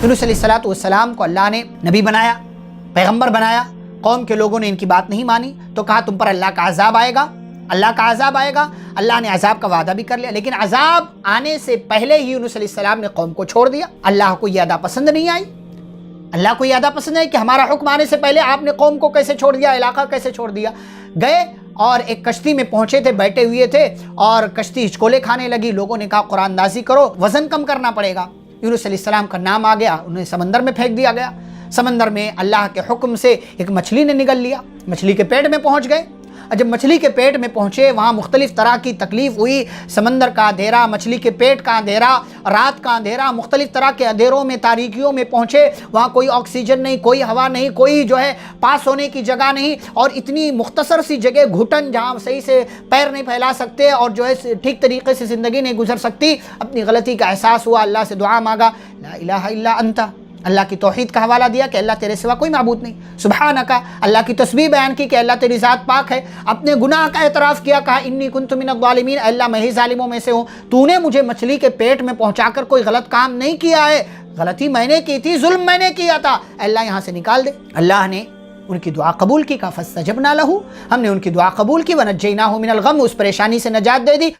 یونس علیہ السلام کو اللہ نے نبی بنایا، پیغمبر بنایا، قوم کے لوگوں نے ان کی بات نہیں مانی تو کہا تم پر اللہ کا عذاب آئے گا، اللہ کا عذاب آئے گا۔ اللہ نے عذاب کا وعدہ بھی کر لیا، لیکن عذاب آنے سے پہلے ہی یونس علیہ السلام نے قوم کو چھوڑ دیا۔ اللہ کو یہ ادا پسند نہیں آئی، اللہ کو یہ ادا پسند ہے کہ ہمارا حکم آنے سے پہلے آپ نے قوم کو کیسے چھوڑ دیا، علاقہ کیسے چھوڑ دیا۔ گئے اور ایک کشتی میں پہنچے تھے، بیٹھے ہوئے تھے اور کشتی ہچکولے کھانے لگی۔ لوگوں نے کہا قرآن اندازی کرو، وزن کم کرنا پڑے گا۔ یونس علیہ السلام کا نام آ گیا، انہیں سمندر میں پھینک دیا گیا۔ سمندر میں اللہ کے حکم سے ایک مچھلی نے نگل لیا، مچھلی کے پیٹ میں پہنچ گئے۔ اور جب مچھلی کے پیٹ میں پہنچے وہاں مختلف طرح کی تکلیف ہوئی، سمندر کا اندھیرا، مچھلی کے پیٹ کا اندھیرا، رات کا اندھیرا، مختلف طرح کے اندھیروں میں، تاریکیوں میں پہنچے۔ وہاں کوئی آکسیجن نہیں، کوئی ہوا نہیں، کوئی پاس ہونے کی جگہ نہیں، اور اتنی مختصر سی جگہ، گھٹن، جہاں صحیح سے پیر نہیں پھیلا سکتے اور ٹھیک طریقے سے زندگی نہیں گزر سکتی۔ اپنی غلطی کا احساس ہوا، اللہ سے دعا مانگا، لا الہ الا انت، اللہ کی توحید کا حوالہ دیا کہ اللہ تیرے سوا کوئی معبود نہیں، سبحانک، اللہ کی تسبیح بیان کی کہ اللہ تیری ذات پاک ہے۔ اپنے گناہ کا اعتراف کیا، کہا انی کنت من الظالمین، اللہ میں ہی ظالموں میں سے ہوں، تو نے مجھے مچھلی کے پیٹ میں پہنچا کر کوئی غلط کام نہیں کیا ہے، غلطی میں نے کی تھی، ظلم میں نے کیا تھا، اللہ یہاں سے نکال دے۔ اللہ نے ان کی دعا قبول کی، کہا فاستجبنا لہ، ہم نے ان کی دعا قبول کی، ونجیناہ من الغم، اس پریشانی سے نجات دے دی۔